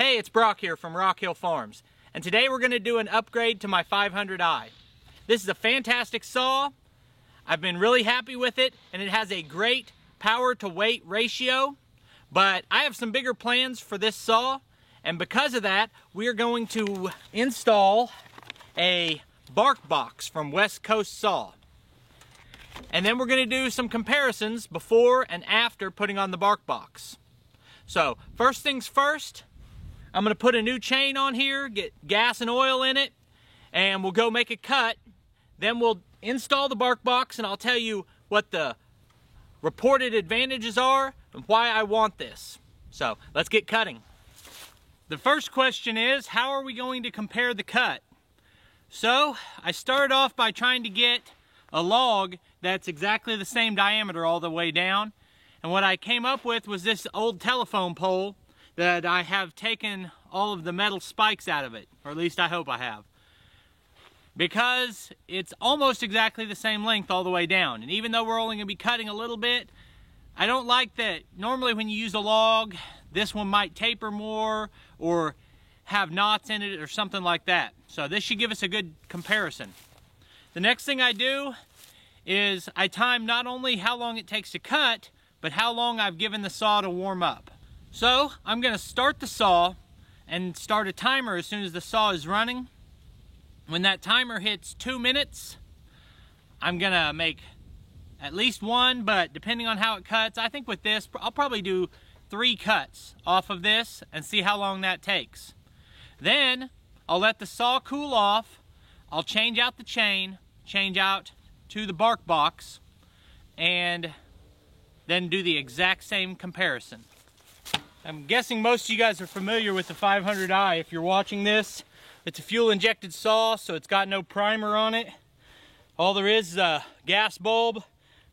Hey, it's Brock here from Rock Hill Farms, and today we're going to do an upgrade to my 500i. This is a fantastic saw. I've been really happy with it, and it has a great power to weight ratio, but I have some bigger plans for this saw, and because of that, we are going to install a bark box from West Coast Saw. And then we're going to do some comparisons before and after putting on the bark box. So, first things first, I'm going to put a new chain on here, get gas and oil in it, and we'll go make a cut. Then we'll install the bark box, and I'll tell you what the reported advantages are and why I want this. So, let's get cutting. The first question is, how are we going to compare the cut? So, I started off by trying to get a log that's exactly the same diameter all the way down. And what I came up with was this old telephone pole that I have taken all of the metal spikes out of it, or at least I hope I have. Because it's almost exactly the same length all the way down. And even though we're only going to be cutting a little bit, I don't like that normally when you use a log, this one might taper more or have knots in it or something like that. So this should give us a good comparison. The next thing I do is I time not only how long it takes to cut, but how long I've given the saw to warm up. So I'm going to start the saw and start a timer as soon as the saw is running. When that timer hits 2 minutes, I'm going to make at least one, but depending on how it cuts, I think with this, I'll probably do 3 cuts off of this and see how long that takes. Then I'll let the saw cool off. I'll change out the chain, change out to the bark box, and then do the exact same comparison. I'm guessing most of you guys are familiar with the 500i. If you're watching this, it's a fuel injected saw, so it's got no primer on it. All there is a gas bulb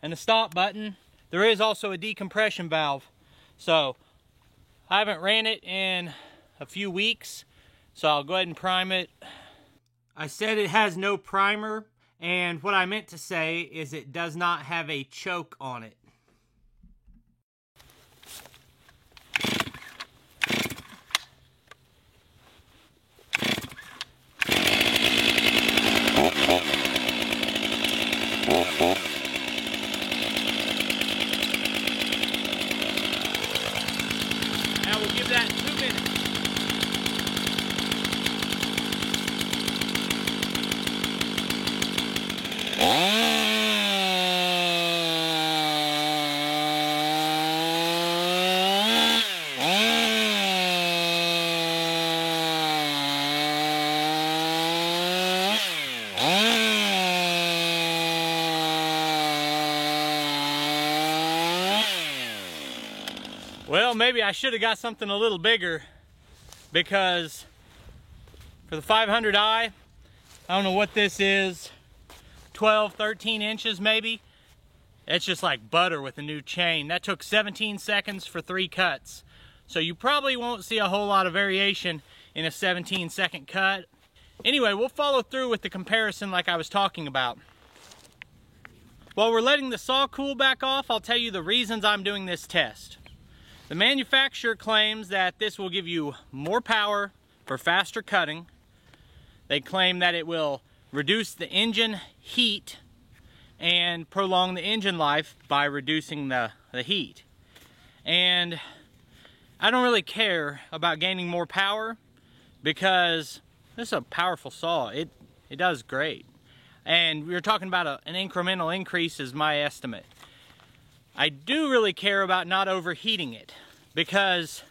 and a stop button. There is also a decompression valve. So I haven't ran it in a few weeks, so I'll go ahead and prime it. I said it has no primer, and what I meant to say is it does not have a choke on it. Now we'll give that 2 minutes. Well, maybe I should have got something a little bigger, because for the 500i, I don't know what this is, 12, 13 inches maybe. It's just like butter with a new chain. That took 17 seconds for 3 cuts. So you probably won't see a whole lot of variation in a 17-second cut. Anyway, we'll follow through with the comparison like I was talking about. While we're letting the saw cool back off, I'll tell you the reasons I'm doing this test. The manufacturer claims that this will give you more power for faster cutting. They claim that it will reduce the engine heat and prolong the engine life by reducing the heat. And I don't really care about gaining more power, because this is a powerful saw. It does great. And we're talking about an incremental increase is my estimate. I do really care about not overheating it, because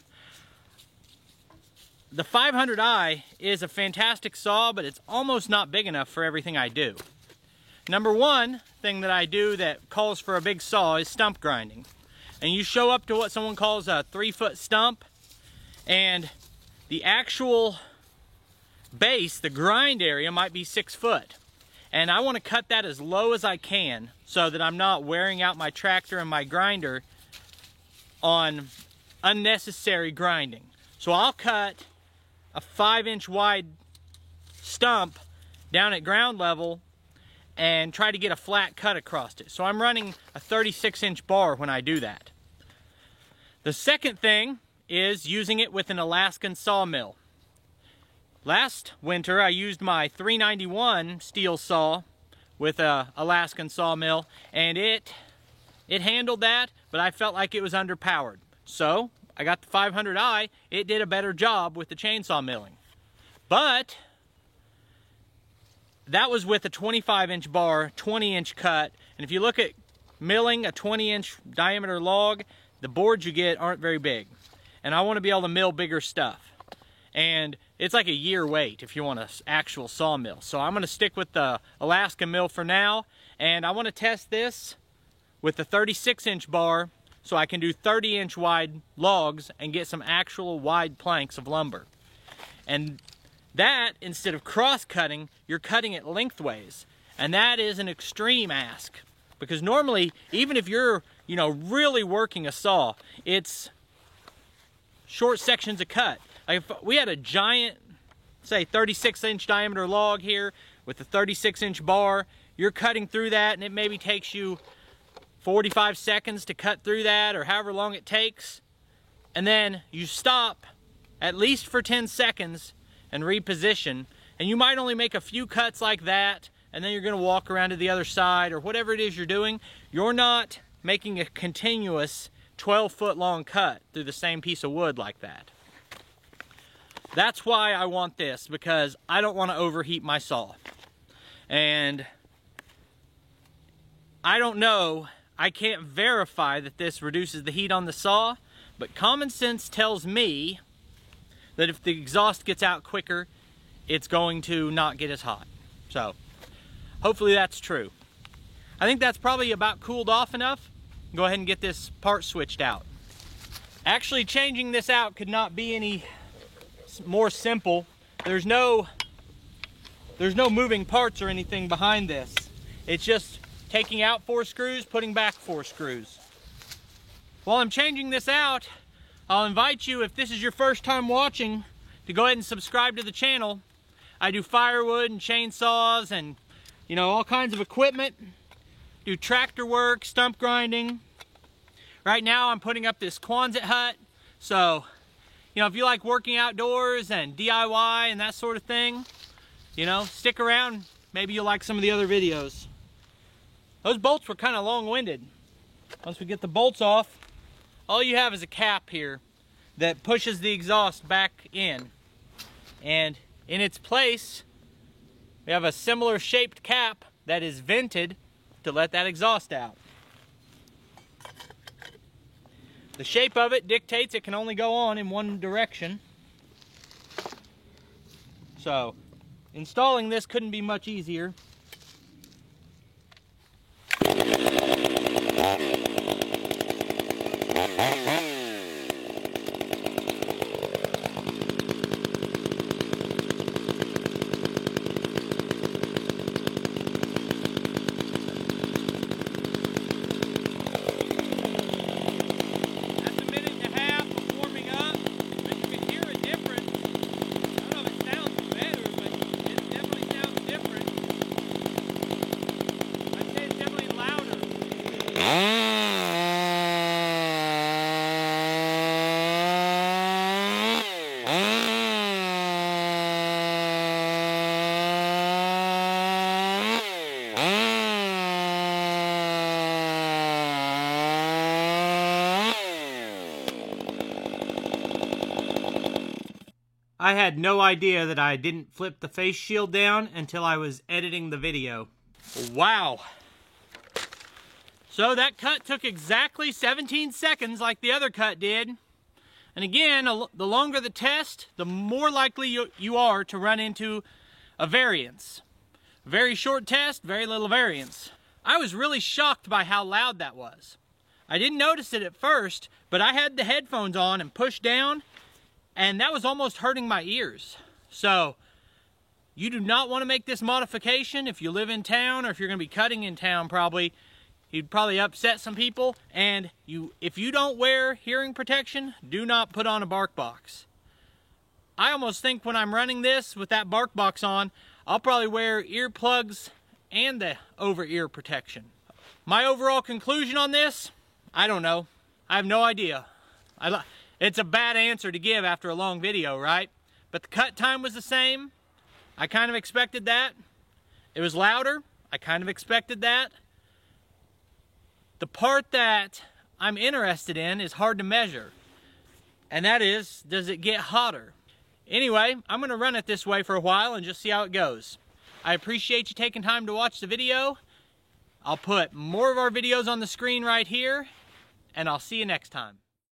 the 500i is a fantastic saw, but it's almost not big enough for everything I do. Number one thing that I do that calls for a big saw is stump grinding. And you show up to what someone calls a 3-foot stump, and the actual base, the grind area, might be 6 foot. And I want to cut that as low as I can so that I'm not wearing out my tractor and my grinder on unnecessary grinding. So I'll cut a 5-inch wide stump down at ground level and try to get a flat cut across it. So I'm running a 36-inch bar when I do that. The second thing is using it with an Alaskan sawmill. Last winter I used my 391 steel saw with a Alaskan sawmill, and it handled that, but I felt like it was underpowered. So I got the 500i. It did a better job with the chainsaw milling. But that was with a 25-inch bar, 20-inch cut, and if you look at milling a 20-inch diameter log, the boards you get aren't very big. And I want to be able to mill bigger stuff. And it's like a year wait if you want an actual sawmill. So I'm going to stick with the Alaska mill for now, and I want to test this with the 36-inch bar so I can do 30-inch wide logs and get some actual wide planks of lumber. And that, instead of cross-cutting, you're cutting it lengthways. And that is an extreme ask, because normally, even if you're, really working a saw, it's short sections of cut. Like if we had a giant, say 36-inch diameter log here with a 36-inch bar, you're cutting through that and it maybe takes you 45 seconds to cut through that, or however long it takes. And then you stop at least for 10 seconds and reposition, and you might only make a few cuts like that, and then you're going to walk around to the other side or whatever it is you're doing. You're not making a continuous 12-foot long cut through the same piece of wood like that. That's why I want this, because I don't want to overheat my saw. And I don't know, I can't verify that this reduces the heat on the saw, but common sense tells me that if the exhaust gets out quicker, it's going to not get as hot. So hopefully that's true. I think that's probably about cooled off enough. Go ahead and get this part switched out. Actually, changing this out could not be any more simple. There's no moving parts or anything behind this. It's just taking out 4 screws, putting back 4 screws. While I'm changing this out, I'll invite you, if this is your first time watching, to go ahead and subscribe to the channel. I do firewood and chainsaws and all kinds of equipment. Do tractor work, stump grinding. Right now I'm putting up this Quonset hut, so if you like working outdoors and DIY and that sort of thing, stick around. Maybe you'll like some of the other videos. Those bolts were kind of long-winded. Once we get the bolts off, all you have is a cap here that pushes the exhaust back in. And in its place, we have a similar shaped cap that is vented to let that exhaust out. The shape of it dictates it can only go on in one direction. So, installing this couldn't be much easier. I had no idea that I didn't flip the face shield down until I was editing the video. Wow. So that cut took exactly 17 seconds like the other cut did. And again, the longer the test, the more likely you are to run into a variance. Very short test, very little variance. I was really shocked by how loud that was. I didn't notice it at first, but I had the headphones on and pushed down, and that was almost hurting my ears. So you do not want to make this modification if you live in town, or if you're going to be cutting in town. Probably you'd probably upset some people. And if you don't wear hearing protection, do not put on a bark box. I almost think when I'm running this with that bark box on, I'll probably wear earplugs and the over-ear protection. My overall conclusion on this, I don't know. I have no idea. It's a bad answer to give after a long video, right? But the cut time was the same. I kind of expected that. It was louder. I kind of expected that. The part that I'm interested in is hard to measure. And that is, does it get hotter? Anyway, I'm going to run it this way for a while and just see how it goes. I appreciate you taking time to watch the video. I'll put more of our videos on the screen right here, and I'll see you next time.